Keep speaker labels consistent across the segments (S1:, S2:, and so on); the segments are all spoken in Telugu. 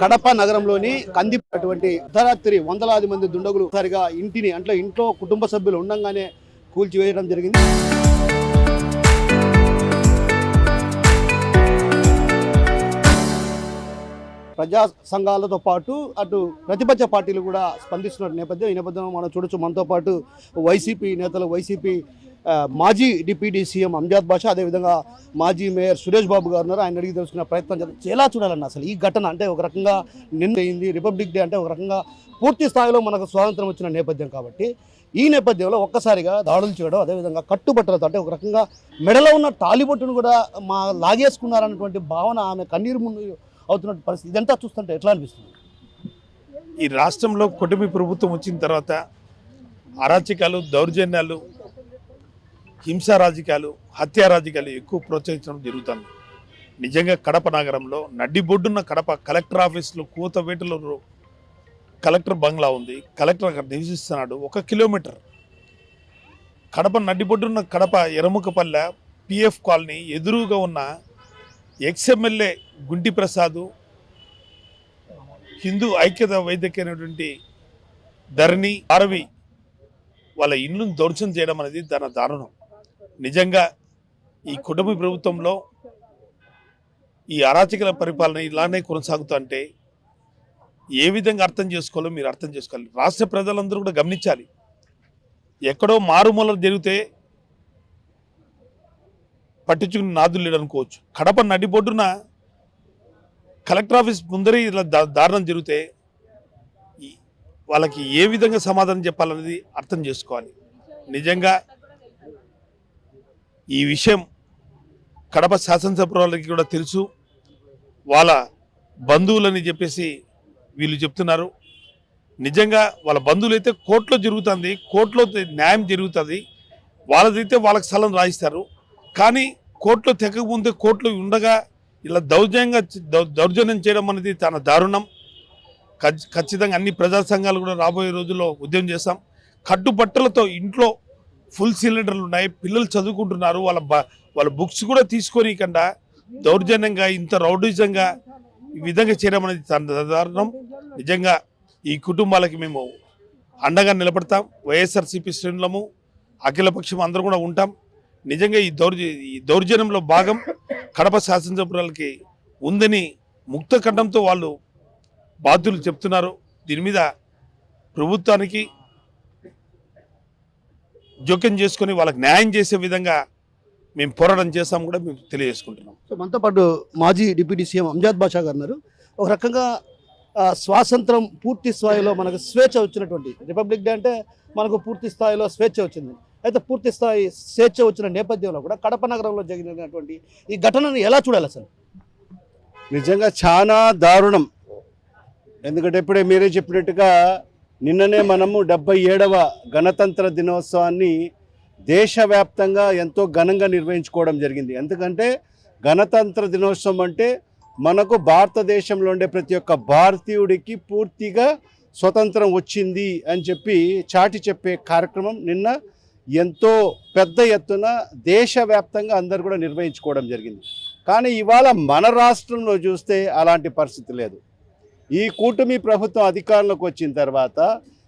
S1: కడప నగరంలోని కందిపటువంటి అర్ధరాత్రి వందలాది మంది దుండగులు సరిగా ఇంట్లో కుటుంబ సభ్యులు ఉండంగానే కూల్చివేయడం జరిగింది. ప్రజా సంఘాలతో పాటు అటు ప్రతిపక్ష పార్టీలు కూడా స్పందిస్తున్న నేపథ్యం. ఈ నేపథ్యంలో మనం చూడొచ్చు, మనతో పాటు వైసీపీ నేతలు, వైసీపీ మాజీ డిప్యూటీ సీఎం అంజాద్ బాషా, అదేవిధంగా మాజీ మేయర్ సురేష్ బాబు గారు ఉన్నారు. ఆయన అడిగి తెలుసుకునే ప్రయత్నం చేద్దాం. ఎలా చూడాలన్న అసలు ఈ ఘటన? అంటే ఒక రకంగా నిన్న అయింది రిపబ్లిక్ డే, అంటే ఒక రకంగా పూర్తి స్థాయిలో మనకు స్వాతంత్రం వచ్చిన నేపథ్యం కాబట్టి ఈ నేపథ్యంలో ఒక్కసారిగా దాడులు చేయడం, అదేవిధంగా కట్టుబట్టలతో అంటే ఒక రకంగా మెడలో ఉన్న తాలిబొట్టును కూడా లాగేసుకున్నారన్నటువంటి భావన ఆమె కన్నీరు ముందు అవుతున్న పరిస్థితి. ఇదంతా చూస్తుంటే ఎట్లా అనిపిస్తుంది?
S2: ఈ రాష్ట్రంలో కూటమి ప్రభుత్వం వచ్చిన తర్వాత అరాచకాలు, దౌర్జన్యాలు, హింసా రాజకీయాలు, హత్యా రాజకీయాలు ఎక్కువ ప్రోత్సహించడం జరుగుతుంది. నిజంగా కడప నగరంలో నడ్డిబొడ్డున్న కడప కలెక్టర్ ఆఫీసులో కూతవేటలో కలెక్టర్ బంగ్లా ఉంది. కలెక్టర్ అక్కడ నివసిస్తున్నాడు. 1 కిలోమీటర్ కడప నడ్డిబొడ్డున్న కడప ఎర్రముకపల్లె పిఎఫ్ కాలనీ ఎదురుగా ఉన్న ఎక్స్ఎమ్మెల్యే గుంటి ప్రసాద్, హిందూ ఐక్యత వైద్యకైనటువంటి ధరణి ఆరవి వాళ్ళ ఇల్లును దౌర్జన్యం చేయడం అనేది దారుణం. నిజంగా ఈ కుటుంబ ప్రభుత్వంలో ఈ అరాచకల పరిపాలన ఇలానే కొనసాగుతుంటే ఏ విధంగా అర్థం చేసుకోవాలో మీరు అర్థం చేసుకోవాలి. రాష్ట్ర ప్రజలందరూ కూడా గమనించాలి. ఎక్కడో మారుమూల జరిగితే పట్టించుకుని నాదులు లేడు అనుకోవచ్చు. కడప నడిబొడ్డున కలెక్టర్ ఆఫీస్ ముందరే ఇలా దారుణం జరిగితే వాళ్ళకి ఏ విధంగా సమాధానం చెప్పాలనేది అర్థం చేసుకోవాలి. నిజంగా ఈ విషయం కడప శాసనసభ్యులకి కూడా తెలుసు. వాళ్ళ బంధువులని చెప్పేసి వీళ్ళు చెప్తున్నారు. నిజంగా వాళ్ళ బంధువులు అయితే కోర్టులో జరుగుతుంది, కోర్టులో న్యాయం జరుగుతుంది. వాళ్ళదైతే వాళ్ళకి స్థలం రాయిస్తారు. కానీ కోర్టులో తెగకముందే కోర్టులో ఉండగా ఇలా దౌర్జన్యం చేయడం అనేది చాలా దారుణం. ఖచ్చితంగా అన్ని ప్రజా సంఘాలు కూడా రాబోయే రోజుల్లో ఉద్యమం చేస్తాం. కట్టుబట్టలతో ఇంట్లో ఫుల్ సిలిండర్లు ఉన్నాయి, పిల్లలు చదువుకుంటున్నారు. వాళ్ళ బుక్స్ కూడా తీసుకొని కన్నా దౌర్జన్యంగా ఇంత రౌడిజంగా ఈ విధంగా చేయడం అనేది చాలా దారుణం. నిజంగా ఈ కుటుంబాలకి మేము అండగా నిలబడతాం. వైఎస్ఆర్సీపీ శ్రేణులము, అఖిలపక్షం అందరూ కూడా ఉంటాం. నిజంగా ఈ దౌర్జన్యంలో భాగం కడప శాసనసభ్యులకి ఉందని ముక్త ఖండంతో వాళ్ళు బాధ్యులు చెప్తున్నారు. దీని మీద ప్రభుత్వానికి జోక్యం చేసుకొని వాళ్ళకి న్యాయం చేసే విధంగా మేము పోరాటం చేస్తాం కూడా మేము తెలియజేసుకుంటున్నాం.
S1: సో మనతో పాటు మాజీ డిప్యూటీ సీఎం అంజాద్ బాషా గారు ఉన్నారు. ఒక రకంగా స్వాతంత్రం పూర్తి స్థాయిలో మనకు స్వేచ్ఛ వచ్చినటువంటి రిపబ్లిక్ డే అంటే మనకు పూర్తి స్థాయిలో స్వేచ్ఛ వచ్చింది. అయితే పూర్తి స్థాయి స్వేచ్ఛ వచ్చిన నేపథ్యంలో కూడా కడప నగరంలో జరిగినటువంటి ఈ ఘటనను ఎలా చూడాలి అసలు?
S3: నిజంగా చాలా దారుణం. ఎందుకంటే ఇప్పుడే మీరే చెప్పినట్టుగా నిన్ననే మనము 77వ గణతంత్ర దినోత్సవాన్ని దేశవ్యాప్తంగా ఎంతో ఘనంగా నిర్వహించుకోవడం జరిగింది. ఎందుకంటే గణతంత్ర దినోత్సవం అంటే మనకు భారతదేశంలో ఉండే ప్రతి ఒక్క భారతీయుడికి పూర్తిగా స్వతంత్రం వచ్చింది అని చెప్పి చాటి చెప్పే కార్యక్రమం నిన్న ఎంతో పెద్ద ఎత్తున దేశవ్యాప్తంగా అందరు కూడా నిర్వహించుకోవడం జరిగింది. కానీ ఇవాళ మన రాష్ట్రంలో చూస్తే అలాంటి పరిస్థితి లేదు. ఈ కూటమి ప్రభుత్వం అధికారంలోకి వచ్చిన తర్వాత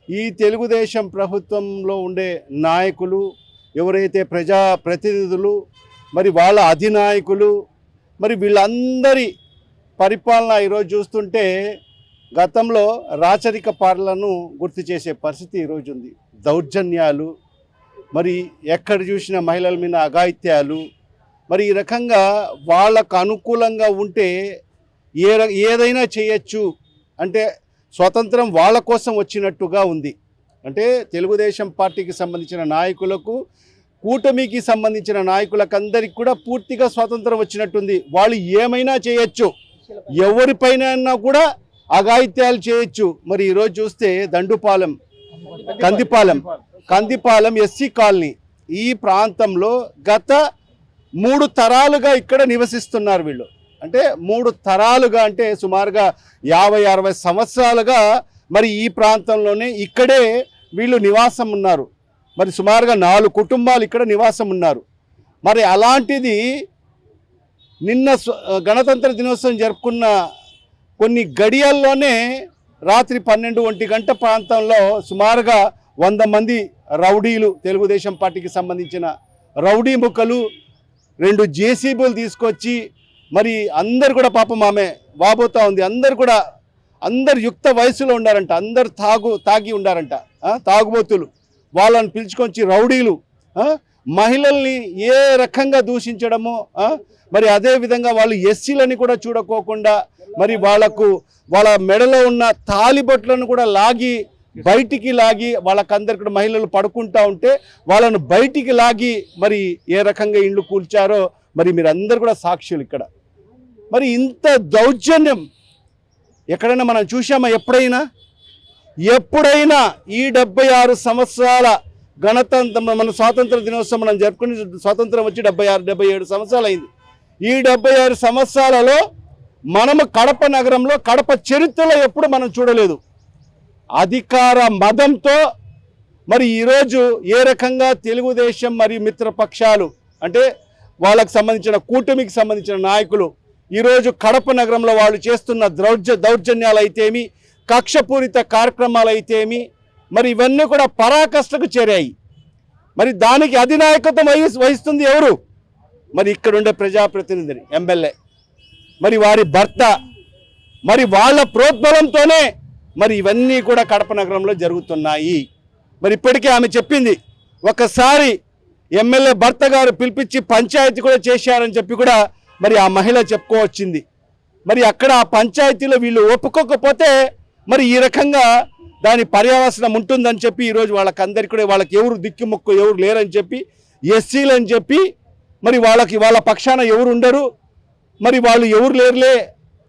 S3: ఈ తెలుగుదేశం ప్రభుత్వంలో ఉండే నాయకులు ఎవరైతే ప్రజాప్రతినిధులు, మరి వాళ్ళ అధినాయకులు, మరి వీళ్ళందరి పరిపాలన ఈరోజు చూస్తుంటే గతంలో రాచరిక పాలనను గుర్తు చేసే పరిస్థితి ఈరోజు ఉంది. దౌర్జన్యాలు, మరి ఎక్కడ చూసిన మహిళల మీద అఘాయిత్యాలు, మరి ఈ రకంగా వాళ్ళకు అనుకూలంగా ఉంటే ఏదైనా చేయొచ్చు అంటే స్వతంత్రం వాళ్ళ కోసం వచ్చినట్టుగా ఉంది. అంటే తెలుగుదేశం పార్టీకి సంబంధించిన నాయకులకు, కూటమికి సంబంధించిన నాయకులకు అందరికి కూడా పూర్తిగా స్వాతంత్రం వచ్చినట్టుంది. వాళ్ళు ఏమైనా చేయొచ్చు, ఎవరిపైన కూడా అఘాయిత్యాలు చేయొచ్చు. మరి ఈరోజు చూస్తే దండుపాలెం, కందిపాలెం ఎస్సీ కాలనీ ఈ ప్రాంతంలో గత 3 తరాలుగా ఇక్కడ నివసిస్తున్నారు వీళ్ళు. అంటే 3 తరాలుగా అంటే సుమారుగా 50-60 సంవత్సరాలుగా మరి ఈ ప్రాంతంలోనే ఇక్కడే వీళ్ళు నివాసం ఉన్నారు. మరి సుమారుగా 4 కుటుంబాలు ఇక్కడ నివాసం ఉన్నారు. మరి అలాంటిది నిన్న గణతంత్ర దినోత్సవం జరుపుకున్న కొన్ని గడియల్లోనే రాత్రి 12-1 గంట ప్రాంతంలో సుమారుగా 100 మంది రౌడీలు, తెలుగుదేశం పార్టీకి సంబంధించిన రౌడీ ముక్కలు 2 జేసీబీలు తీసుకొచ్చి మరి అందరు కూడా పాపం ఆమె వాబోతా ఉంది, అందరు యుక్త వయసులో ఉండారంట, అందరు తాగి ఉండారంట, తాగుబోతులు. వాళ్ళని పిలుచుకొచ్చి రౌడీలు మహిళల్ని ఏ రకంగా దూషించడమో, మరి అదేవిధంగా వాళ్ళు ఎస్సీలని కూడా చూడకోకుండా మరి వాళ్ళ మెడలో ఉన్న తాలిబొట్లను కూడా బయటికి లాగి వాళ్ళకందరికి కూడా మహిళలు పడుకుంటా ఉంటే వాళ్ళను బయటికి లాగి మరి ఏ రకంగా ఇండ్లు కూల్చారో మరి మీరందరూ కూడా సాక్షులు. ఇక్కడ మరి ఇంత దౌర్జన్యం ఎక్కడైనా మనం చూసామా? ఎప్పుడైనా ఈ 76 సంవత్సరాల గణతంత్ర మన స్వాతంత్ర దినోత్సవం మనం జరుపుకుని స్వాతంత్రం వచ్చి 76-77 సంవత్సరాలు అయింది. ఈ 76 సంవత్సరాలలో మనము కడప నగరంలో, కడప చరిత్రలో ఎప్పుడు మనం చూడలేదు అధికార మదంతో మరి ఈరోజు ఏ రకంగా తెలుగుదేశం మరియు మిత్రపక్షాలు అంటే వాళ్ళకు సంబంధించిన కూటమికి సంబంధించిన నాయకులు ఈరోజు కడప నగరంలో వాళ్ళు చేస్తున్న దౌర్జన్యాలు అయితేమి, కక్షపూరిత కార్యక్రమాలు అయితేమి, మరి ఇవన్నీ కూడా పరాకాష్ఠకు చేరాయి. మరి దానికి అధినాయకత్వం వహిస్తుంది ఎవరు? మరి ఇక్కడుండే ప్రజాప్రతినిధి ఎమ్మెల్యే, మరి వారి భర్త, మరి వాళ్ళ ప్రోద్బలంతోనే మరి ఇవన్నీ కూడా కడప నగరంలో జరుగుతున్నాయి. మరి ఇప్పటికే ఆమె చెప్పింది, ఒకసారి ఎమ్మెల్యే భర్త గారు పిలిపించి పంచాయతీ కూడా చేశారని చెప్పి కూడా మరి ఆ మహిళ చెప్పుకోవచ్చింది. మరి అక్కడ ఆ పంచాయతీలో వీళ్ళు ఒప్పుకోకపోతే మరి ఈ రకంగా దాని పర్యవసనం ఉంటుందని చెప్పి ఈరోజు వాళ్ళకందరికీ కూడా వాళ్ళకి ఎవరు దిక్కుముక్కు ఎవరు లేరని చెప్పి, ఎస్సీలు అని చెప్పి మరి వాళ్ళ పక్షాన ఎవరు ఉండరు, మరి వాళ్ళు ఎవరు లేరులే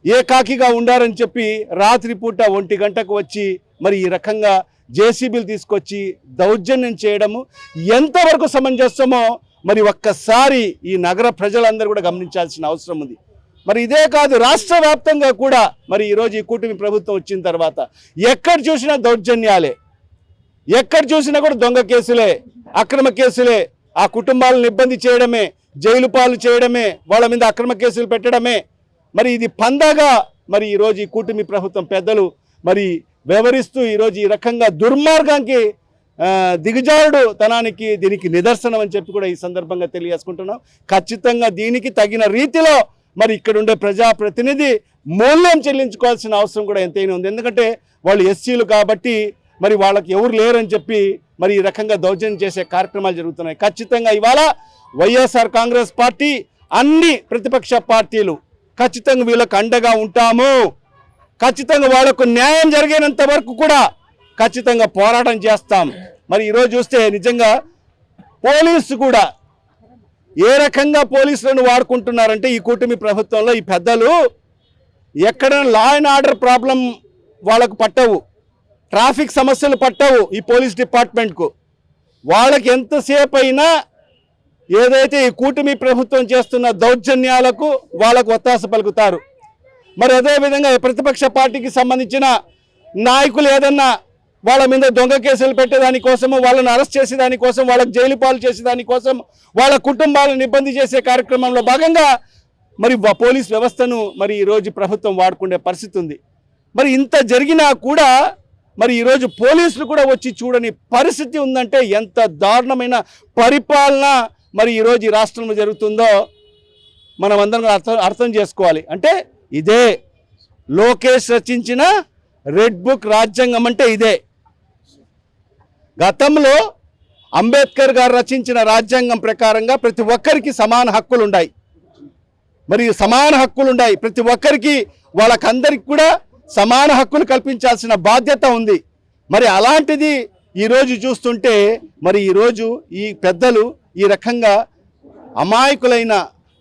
S3: ఏకాకిగా ఉండారని చెప్పి రాత్రిపూట 1 గంటకు వచ్చి మరి ఈ రకంగా జేసీబీలు తీసుకొచ్చి దౌర్జన్యం చేయడము ఎంతవరకు సమంజసమో మరి ఒక్కసారి ఈ నగర ప్రజలందరూ కూడా గమనించాల్సిన అవసరం ఉంది. మరి ఇదే కాదు, రాష్ట్ర వ్యాప్తంగా కూడా మరి ఈరోజు ఈ కూటమి ప్రభుత్వం వచ్చిన తర్వాత ఎక్కడ చూసినా దౌర్జన్యాలే, ఎక్కడ చూసినా కూడా దొంగ కేసులే, అక్రమ కేసులే, ఆ కుటుంబాలను ఇబ్బంది చేయడమే, జైలు పాలు చేయడమే, వాళ్ళ మీద అక్రమ కేసులు పెట్టడమే. మరి ఇది పందాగా మరి ఈరోజు ఈ కూటమి ప్రభుత్వం పెద్దలు మరి వ్యవహరిస్తూ ఈరోజు ఈ రకంగా దుర్మార్గానికి దిగజారుడు తనానికి దీనికి నిదర్శనం అని చెప్పి కూడా ఈ సందర్భంగా తెలియజేసుకుంటున్నాం. ఖచ్చితంగా దీనికి తగిన రీతిలో మరి ఇక్కడ ఉండే ప్రజాప్రతినిధి మూల్యం చెల్లించుకోవాల్సిన అవసరం కూడా ఎంతైనా ఉంది. ఎందుకంటే వాళ్ళు ఎస్సీలు కాబట్టి మరి వాళ్ళకి ఎవరు లేరని చెప్పి మరి ఈ రకంగా దౌర్జన్యం చేసే కార్యక్రమాలు జరుగుతున్నాయి. ఖచ్చితంగా ఇవాళ వైఎస్ఆర్ కాంగ్రెస్ పార్టీ, అన్ని ప్రతిపక్ష పార్టీలు ఖచ్చితంగా వీళ్ళకు అండగా ఉంటాము. ఖచ్చితంగా వాళ్లకు న్యాయం జరిగేంత వరకు కూడా ఖచ్చితంగా పోరాటం చేస్తాం. మరి ఈరోజు చూస్తే నిజంగా పోలీసు కూడా ఏ రకంగా పోలీసులను వాడుకుంటున్నారంటే ఈ కూటమి ప్రభుత్వంలో ఈ పెద్దలు ఎక్కడైనా లా అండ్ ఆర్డర్ ప్రాబ్లం వాళ్ళకు పట్టవు, ట్రాఫిక్ సమస్యలు పట్టవు ఈ పోలీస్ డిపార్ట్మెంట్కు. వాళ్ళకి ఎంతసేపు అయినా ఏదైతే ఈ కూటమి ప్రభుత్వం చేస్తున్న దౌర్జన్యాలకు వాళ్ళకు ఒత్తాస పలుకుతారు. మరి అదేవిధంగా ప్రతిపక్ష పార్టీకి సంబంధించిన నాయకులు ఏదన్నా వాళ్ళ మీద దొంగ కేసులు పెట్టేదానికోసము, వాళ్ళని అరెస్ట్ చేసేదానికోసం, వాళ్ళకి జైలు పాలు చేసేదానికోసం, వాళ్ళ కుటుంబాలను ఇబ్బంది చేసే కార్యక్రమంలో భాగంగా మరి పోలీస్ వ్యవస్థను మరి ఈరోజు ప్రభుత్వం వాడుకునే పరిస్థితి ఉంది. మరి ఇంత జరిగినా కూడా మరి ఈరోజు పోలీసులు కూడా వచ్చి చూడని పరిస్థితి ఉందంటే ఎంత దారుణమైన పరిపాలన మరి ఈరోజు ఈ రాష్ట్రంలో జరుగుతుందో మనం అందరం అర్థం చేసుకోవాలి. అంటే ఇదే లోకేష్ రచించిన రెడ్ బుక్ రాజ్యాంగం అంటే ఇదే. గతంలో అంబేద్కర్ గారు రచించిన రాజ్యాంగం ప్రకారంగా ప్రతి ఒక్కరికి సమాన హక్కులు ఉన్నాయి. మరి సమాన హక్కులు ఉన్నాయి ప్రతి ఒక్కరికి, వాళ్ళకందరికి కూడా సమాన హక్కులు కల్పించాల్సిన బాధ్యత ఉంది. మరి అలాంటిది ఈరోజు చూస్తుంటే మరి ఈరోజు ఈ పెద్దలు ఈ రకంగా అమాయకులైన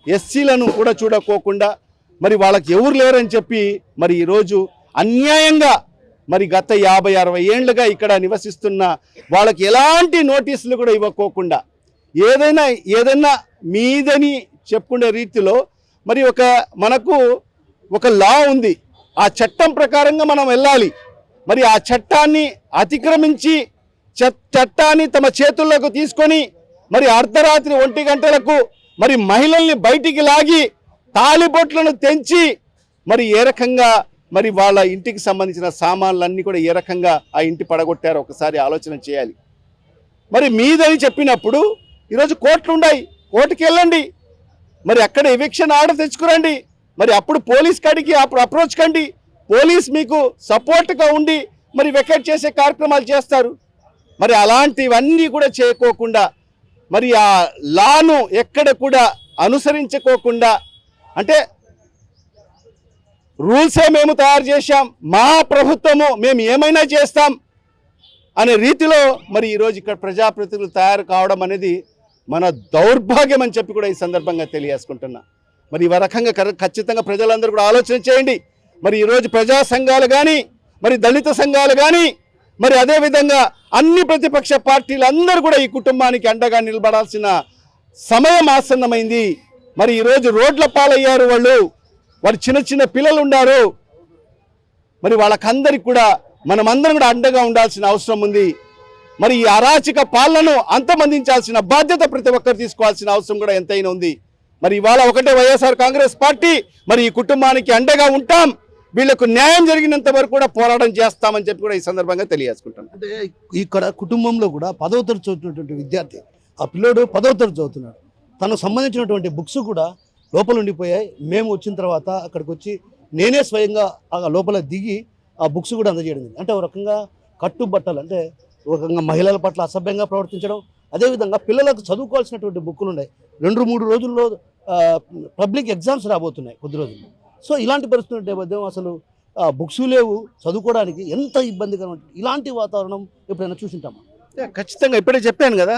S3: ఎస్సీలను కూడా చూడకోకుండా మరి వాళ్ళకి ఎవరు లేరని చెప్పి మరి ఈరోజు అన్యాయంగా మరి గత 50-60 ఏళ్లుగా ఇక్కడ నివసిస్తున్న వాళ్ళకి ఎలాంటి నోటీసులు కూడా ఇవ్వకోకుండా ఏదైనా మీదని చెప్పుకునే రీతిలో మరి మనకు ఒక లా ఉంది, ఆ చట్టం ప్రకారంగా మనం వెళ్ళాలి. మరి ఆ చట్టాన్ని అతిక్రమించి చట్టాన్ని తమ చేతుల్లోకి తీసుకొని మరి అర్ధరాత్రి 1 గంటలకు మరి మహిళల్ని బయటికి లాగి తాళిబొట్లను తెంచి మరి ఏ రకంగా మరి వాళ్ళ ఇంటికి సంబంధించిన సామాన్లన్నీ కూడా ఏ రకంగా ఆ ఇంటి పడగొట్టారో ఒకసారి ఆలోచన చేయాలి. మరి మీదని చెప్పినప్పుడు ఈరోజు కోర్టులు ఉన్నాయి, కోర్టుకి వెళ్ళండి, మరి అక్కడ ఎవిక్షన్ ఆర్డర్ తెచ్చుకురండి, మరి అప్పుడు పోలీస్ కాడికి అప్పుడు అప్రోచ్ కండి, పోలీస్ మీకు సపోర్ట్గా ఉండి మరి వెకేట్ చేసే కార్యక్రమాలు చేస్తారు. మరి అలాంటివన్నీ కూడా చేయకోకుండా మరి ఆ లాను ఎక్కడ కూడా అనుసరించుకోకుండా, అంటే రూల్సే మేము తయారు చేశాం, మా ప్రభుత్వము మేము ఏమైనా చేస్తాం అనే రీతిలో మరి ఈరోజు ఇక్కడ ప్రజాప్రతినిధులు తయారు కావడం అనేది మన దౌర్భాగ్యం అని చెప్పి కూడా ఈ సందర్భంగా తెలియజేసుకుంటున్నా. మరి ఈ రకంగా ఖచ్చితంగా ప్రజలందరూ కూడా ఆలోచన చేయండి. మరి ఈరోజు ప్రజా సంఘాలు కానీ, మరి దళిత సంఘాలు కానీ, మరి అదేవిధంగా అన్ని ప్రతిపక్ష పార్టీలు అందరూ కూడా ఈ కుటుంబానికి అండగా నిలబడాల్సిన సమయం ఆసన్నమైంది. మరి ఈరోజు రోడ్ల పాలయ్యారు వాళ్ళు చిన్న చిన్న పిల్లలు ఉన్నారు. మరి వాళ్ళకందరికి కూడా మనమందరం కూడా అండగా ఉండాల్సిన అవసరం ఉంది. మరి ఈ అరాచక పాలనను అంతమందించాల్సిన బాధ్యత ప్రతి ఒక్కరు తీసుకోవాల్సిన అవసరం కూడా ఎంతైనా ఉంది. మరి ఇవాళ ఒకటే వైఎస్ఆర్ కాంగ్రెస్ పార్టీ మరి ఈ కుటుంబానికి అండగా ఉంటాం, వీళ్లకు న్యాయం జరిగినంత వరకు కూడా పోరాటం చేస్తామని చెప్పి కూడా ఈ సందర్భంగా తెలియజేసుకుంటాం.
S1: అంటే ఇక్కడ కుటుంబంలో కూడా 10వ తరగతి చదువుతున్నటువంటి విద్యార్థి, ఆ పిల్లోడు 10వ తరగతి చదువుతున్నాడు, తనకు సంబంధించినటువంటి బుక్స్ కూడా లోపల ఉండిపోయాయి. మేము వచ్చిన తర్వాత అక్కడికి వచ్చి నేనే స్వయంగా ఆ లోపల దిగి ఆ బుక్స్ కూడా అందజేయడం. అంటే ఒక రకంగా కట్టుబట్టలు, అంటే ఒక రకంగా మహిళల పట్ల అసభ్యంగా ప్రవర్తించడం. అదేవిధంగా పిల్లలకు చదువుకోవాల్సినటువంటి బుక్కులు ఉన్నాయి. 2-3 రోజుల్లో పబ్లిక్ ఎగ్జామ్స్ రాబోతున్నాయి కొద్ది రోజుల్లో. సో ఇలాంటి పరిస్థితుల నేపథ్యం అసలు బుక్స్ లేవు, చదువుకోవడానికి ఎంత ఇబ్బందిగా ఉంటుంది. ఇలాంటి వాతావరణం ఎప్పుడైనా చూసింటామా?
S3: ఖచ్చితంగా ఇప్పుడే చెప్పాను కదా,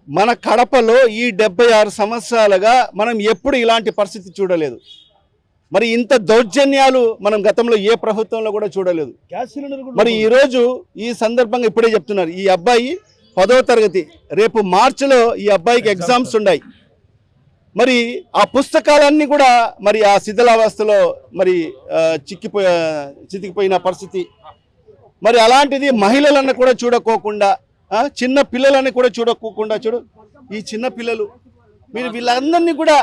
S3: మన కడపలో ఈ 76 సంవత్సరాలుగా మనం ఎప్పుడు ఇలాంటి పరిస్థితి చూడలేదు. మరి ఇంత దౌర్జన్యాలు మనం గతంలో ఏ ప్రభుత్వంలో కూడా చూడలేదు.
S1: గ్యాస్ సిలిండర్ కూడా
S3: మరి ఈరోజు ఈ సందర్భంగా ఇప్పుడే చెప్తున్నారు, ఈ అబ్బాయి 10వ తరగతి, రేపు మార్చిలో ఈ అబ్బాయికి ఎగ్జామ్స్ ఉన్నాయి. మరి ఆ పుస్తకాలన్నీ కూడా మరి ఆ శిథిలావస్థలో మరి చితికిపోయిన పరిస్థితి. మరి అలాంటిది మహిళలను కూడా చూడకోకుండా, చిన్న పిల్లలని కూడా చూడకోకుండా, ఈ చిన్న పిల్లలు మీరు వీళ్ళందరినీ కూడా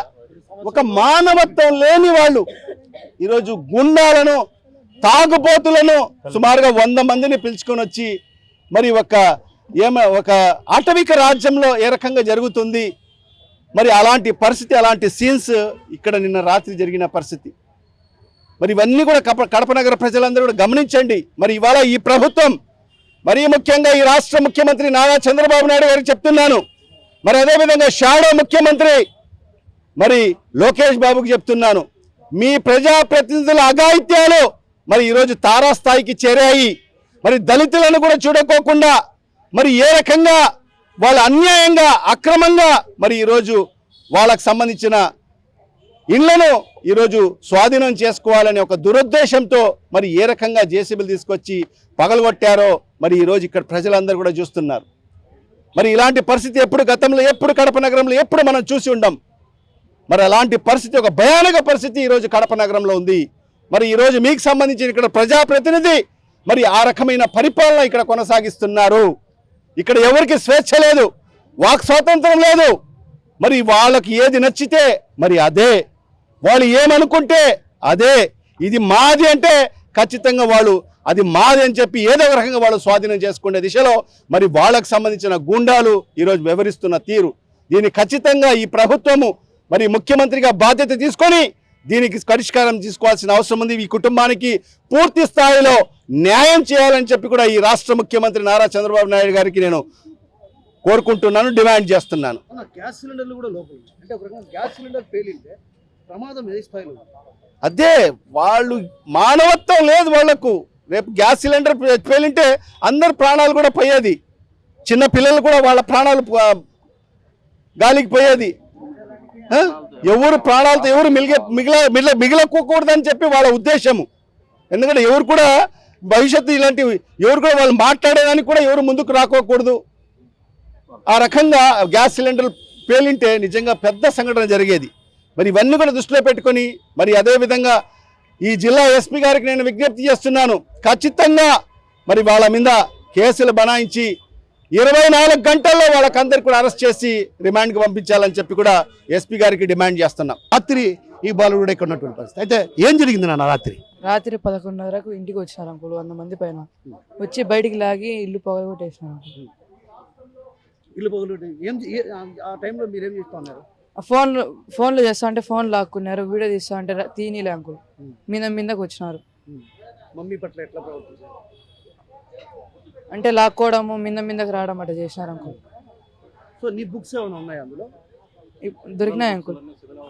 S3: ఒక మానవత్వం లేని వాళ్ళు ఈరోజు గుండాలను, తాగుబోతులను సుమారుగా 100 మందిని పిలుచుకొని వచ్చి మరి ఒక ఆటవిక రాజ్యంలో ఏ రకంగా జరుగుతుంది. మరి అలాంటి పరిస్థితి, అలాంటి సీన్స్ ఇక్కడ నిన్న రాత్రి జరిగిన పరిస్థితి. మరి ఇవన్నీ కూడా కడప నగర ప్రజలందరూ కూడా గమనించండి. మరి ఇవాళ ఈ ప్రభుత్వం, మరీ ముఖ్యంగా ఈ రాష్ట్ర ముఖ్యమంత్రి నారా చంద్రబాబు నాయుడు గారికి చెప్తున్నాను, మరి అదేవిధంగా షాడో ముఖ్యమంత్రి మరి లోకేష్ బాబుకి చెప్తున్నాను, మీ ప్రజాప్రతినిధుల అఘాయిత్యాలు మరి ఈరోజు తారాస్థాయికి చేరాయి. మరి దళితులను కూడా చూడకోకుండా మరి ఏ రకంగా వాళ్ళు అన్యాయంగా, అక్రమంగా మరి ఈరోజు వాళ్ళకు సంబంధించిన ఇళ్లను ఈరోజు స్వాధీనం చేసుకోవాలనే ఒక దురుద్దేశంతో మరి ఏ రకంగా జేసీబీలు తీసుకొచ్చి పగలగొట్టారో మరి ఈరోజు ఇక్కడ ప్రజలందరూ కూడా చూస్తున్నారు. మరి ఇలాంటి పరిస్థితి గతంలో ఎప్పుడు కడప నగరంలో ఎప్పుడు మనం చూసి ఉండం. మరి అలాంటి పరిస్థితి, ఒక భయానక పరిస్థితి ఈరోజు కడప నగరంలో ఉంది. మరి ఈరోజు మీకు సంబంధించిన ఇక్కడ ప్రజాప్రతినిధి మరి ఆ రకమైన పరిపాలన ఇక్కడ కొనసాగిస్తున్నారు. ఇక్కడ ఎవరికి స్వేచ్ఛ లేదు, వాక్ స్వాతంత్రం లేదు. మరి వాళ్ళకి ఏది నచ్చితే మరి అదే, వాళ్ళు ఏమనుకుంటే అదే, ఇది మాది అంటే ఖచ్చితంగా వాళ్ళు అది మాది అని చెప్పి ఏదో ఒక రకంగా వాళ్ళు స్వాధీనం చేసుకునే దిశలో మరి వాళ్ళకు సంబంధించిన గూండాలు ఈరోజు వ్యవహరిస్తున్న తీరు, దీన్ని ఖచ్చితంగా ఈ ప్రభుత్వము మరి ముఖ్యమంత్రిగా బాధ్యత తీసుకొని దీనికి పరిష్కారం తీసుకోవాల్సిన అవసరం ఉంది. ఈ కుటుంబానికి పూర్తి స్థాయిలో న్యాయం చేయాలని చెప్పి కూడా ఈ రాష్ట్ర ముఖ్యమంత్రి నారా చంద్రబాబు నాయుడు గారికి నేను కోరుకుంటున్నాను, డిమాండ్ చేస్తున్నాను.
S1: గ్యాస్ సిలిండర్లు కూడా లోపల, అంటే ఒక రకంగా గ్యాస్ సిలిండర్ పేలింటే ప్రమాదం ఏ స్థాయిలో?
S3: అదే, వాళ్ళు మానవత్వం లేదు వాళ్లకు. రేపు గ్యాస్ సిలిండర్ పేలింటే అందరు ప్రాణాలు కూడా పోయేది, చిన్న పిల్లలు కూడా వాళ్ళ ప్రాణాలు గాలికి పోయేది. ఎవరు ప్రాణాలతో ఎవరు మిగిలకూడదని చెప్పి వాళ్ళ ఉద్దేశము. ఎందుకంటే ఎవరు కూడా భవిష్యత్తు ఇలాంటివి ఎవరు కూడా వాళ్ళు మాట్లాడేదానికి కూడా ఎవరు ముందుకు రాకోకూడదు. ఆ రకంగా గ్యాస్ సిలిండర్ పేలింటే నిజంగా పెద్ద సంఘటన జరిగేది. మరి ఇవన్నీ కూడా దృష్టిలో పెట్టుకొని మరి అదేవిధంగా ఈ జిల్లా ఎస్పీ గారికి నేను విజ్ఞప్తి చేస్తున్నాను, ఖచ్చితంగా మరి వాళ్ళ మీద కేసులు బనాయించి 24 గంటల్లో వాళ్ళకందరికీ కూడా అరెస్ట్ చేసి రిమాండ్కి పంపించాలని చెప్పి కూడా ఎస్పీ గారికి డిమాండ్ చేస్తున్నాం.
S1: రాత్రి ఈ బాలుడు ఇక్కడ ఉన్నటువంటి పరిస్థితి. అయితే ఏం జరిగింది నాన్న రాత్రి?
S4: రాత్రి 11:30కు ఇంటికి వచ్చినారు అంకుల్ 100 మంది పైన. వచ్చి బయటికి లాగి ఇల్లు పగలగొట్టేసినారు అంకుల్.
S1: ఇల్లు పగులు ఆ టైంలో మీరేం చేస్తా ఉన్నారు?
S4: ఫోన్లో చేస్తా అంటే ఫోన్ లాక్కున్నారు, వీడియో తీస్తా అంటే తీనిలే అంకుల్. మీదకి వచ్చినారు.
S1: మమ్మీ పట్ల ఎట్లా ప్రవర్తించారు?
S4: అంటే లాక్కోవడము మీదకి రావడం అట్లా చేసినారు అంకుల్.
S1: సో నీ బుక్స్ ఏమైనా ఉన్నాయి అందులో?
S4: దొరికినాయి అంకుల్,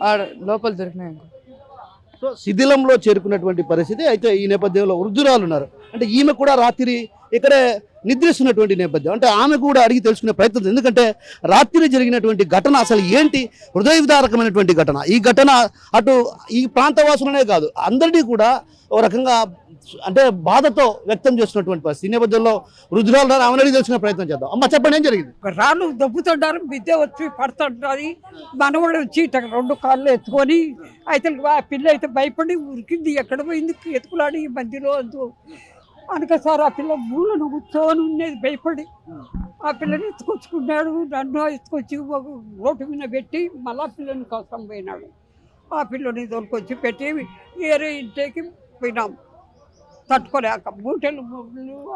S4: ఆడ లోపల దొరికినాయి అంకుల్.
S1: సో శిథిలంలో చేరుకున్నటువంటి పరిస్థితి. అయితే ఈ నేపథ్యంలో వృద్ధురాలు ఉన్నారు, అంటే ఈమె కూడా రాత్రి ఇక్కడే నిద్రిస్తున్నటువంటి నేపథ్యం. అంటే ఆమె కూడా అడిగి తెలుసుకునే ప్రయత్నం, ఎందుకంటే రాత్రి జరిగినటువంటి ఘటన అసలు ఏంటి, హృదయ విదారకమైనటువంటి ఘటన. ఈ ఘటన అటు ఈ ప్రాంతవాసులనే కాదు అందరినీ కూడా ఒక రకంగా అంటే బాధతో వ్యక్తం చేస్తున్నటువంటి పరిస్థితి. ఈ నేపథ్యంలో వృద్ధురాలు ఆమెను అడిగి తెలుసుకునే ప్రయత్నం చేద్దాం. అమ్మ చెప్పండి, ఏం జరిగింది?
S5: రాళ్ళు దొబ్బుతుంటారు, బిద్ద వచ్చి పడుతుంటుంది. మనవాడు వచ్చి ఇట్లా 2 కాళ్ళు ఎత్తుకొని అయితే ఆ పిల్ల అయితే భయపడి ఉరికింది. ఎక్కడ పోయింది ఎత్తుకులాడి ఈ మధ్యలో వద్దు అనక సార్ ఆ పిల్ల మూలను కూర్చొని ఉండేది భయపడి. ఆ పిల్లని ఎత్తుకొచ్చుకున్నాడు, నన్ను ఎత్తుకొచ్చి ఒక రోడ్డు మీద పెట్టి మళ్ళా పిల్లని కోసం పోయినాడు. ఆ పిల్లని దొరికొచ్చి పెట్టి వేరే ఇంటికి పోయినాం. తట్టుకోలేక మూటలు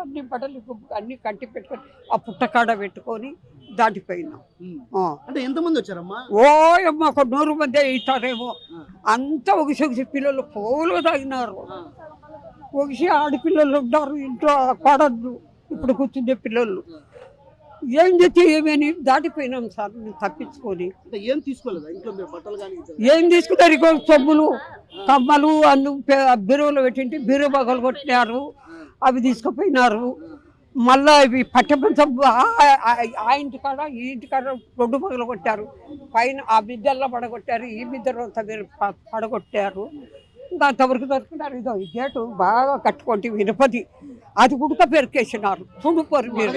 S5: అన్ని బట్టలు అన్ని కట్టి పెట్టుకొని ఆ పుట్టకాడ పెట్టుకొని దాటిపోయినాం.
S1: అంటే ఎంతమంది వచ్చారమ్మా?
S5: అమ్మ ఒక 100 మంది ఇస్తారేమో. అంతా ఒకసి పిల్లలు పోలు తాగినారు. ఒకసి ఆడపిల్లలు ఉంటారు ఇంట్లో పడద్దు. ఇప్పుడు కూర్చుండే పిల్లలు ఏం చేస్తే ఏమని దాటిపోయినాం సార్ మేము తప్పించుకొని.
S1: ఏం తీసుకోలేదు ఇంట్లో బట్టలు కానీ?
S5: ఏం తీసుకున్నారు? ఇక సొమ్ములు కమ్మలు అన్ను బీరువులో పెట్టింటే బీరువు పగలు కొట్టినారు, అవి తీసుకుపోయినారు. మళ్ళా ఇవి పట్టమంచం ఆ ఇంటికాడ ఈ ఇంటికాడ 2 పగలు కొట్టారు. పైన ఆ బిద్దల్లో పడగొట్టారు, ఈ బిద్దలో పడగొట్టారు. ఇంకా అంతవరకు దొరుకుతున్నారు. ఇదో ఈ గేటు బాగా కట్టుకుంటే వినపది, అది గుడక పెరికేసినారు. చూడుకోరు మీరు.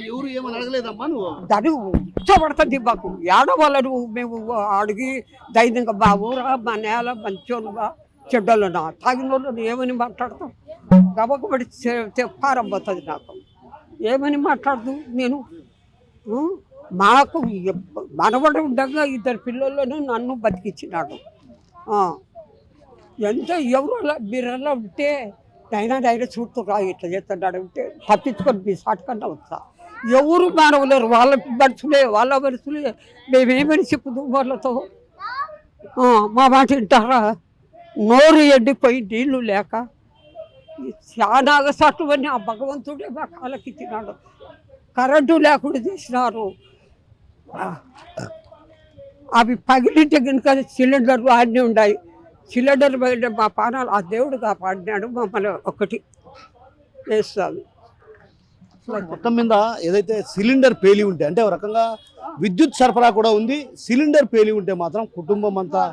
S1: ఎవరు ఏమని అడగలేదమ్మా నువ్వు?
S5: దాని ఉచ్చబడుతుంది మాకు. ఏడవాళ్ళను మేము అడిగి ధైర్యంగా మా ఊరా మా నేల మంచోళ్ళుగా చెడ్డోళ్ళునా తాగిన వాళ్ళు ఏమని మాట్లాడతాం? గబకబడి పారం పోతుంది నాకు. ఏమని మాట్లాడదు నేను? మాకు మనవడు ఉండగా 2 పిల్లలను నన్ను బతికించినాడు. ఎంత ఎవరు మీరలా ఉంటే డైనా చూడుతురా ఇట్లా చేస్తున్నాడు ఉంటే తప్పించుకొని మీ సాటుకన్నా వస్తా. ఎవరు మానవలేరు, వాళ్ళ మనుషులే. మేమేమని చెప్పుదు వాళ్ళతో? మా మాట వింటారా? నోరు ఎండిపోయి నీళ్లు లేక చాలా అగసాటువని ఆ భగవంతుడే మా కాళ్ళకి ఇచ్చినాడు. కరెంటు లేకుండా చేసినారు. అవి పగిలింటే కనుక సిలిండర్లు అన్నీ ఉన్నాయి. సిలిండర్ పగిలిన మా పానాలు ఆ దేవుడు కాపాడినాడు. మమ్మల్ని ఒకటి వేస్తాను.
S1: మొత్తం మీద ఏదైతే సిలిండర్ పేలి ఉంటే, అంటే ఒక రకంగా విద్యుత్ సరఫరా కూడా ఉంది, సిలిండర్ పేలి ఉంటే మాత్రం కుటుంబం అంతా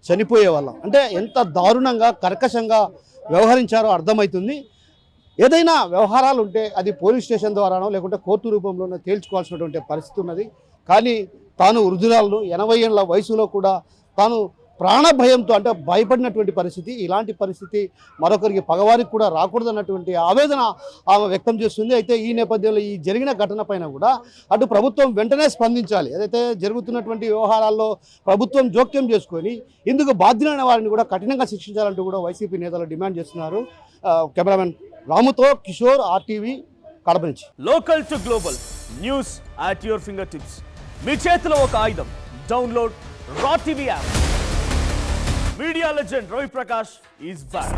S1: చనిపోయే వాళ్ళం. అంటే ఎంత దారుణంగా కర్కశంగా వ్యవహరించారో అర్థమవుతుంది. ఏదైనా వ్యవహారాలు ఉంటే అది పోలీస్ స్టేషన్ ద్వారానో లేకుంటే కోర్టు రూపంలోనో తేల్చుకోవాల్సినటువంటి పరిస్థితి ఉన్నది. కానీ తాను వృద్ధురాలను 80 ఏళ్ల వయసులో కూడా తాను ప్రాణ భయంతో అంటే భయపడినటువంటి పరిస్థితి. ఇలాంటి పరిస్థితి మరొకరికి పగవారికి కూడా రాకూడదన్నటువంటి ఆవేదన ఆమె వ్యక్తం చేస్తుంది. అయితే ఈ నేపథ్యంలో ఈ జరిగిన ఘటన పైన కూడా అటు ప్రభుత్వం వెంటనే స్పందించాలి. ఏదైతే జరుగుతున్నటువంటి వ్యవహారాల్లో ప్రభుత్వం జోక్యం చేసుకొని ఇందుకు బాధ్యులైన వారిని కూడా కఠినంగా శిక్షించాలంటూ కూడా వైసీపీ నేతలు డిమాండ్ చేస్తున్నారు. కెమెరామెన్ రాముతో కిషోర్, RTV, కడప నుంచి.
S6: Local to global news at your finger tips. మీ చేతిలో ఒక ఆయుధం. Download R TV app. Media legend Ravi Prakash is back.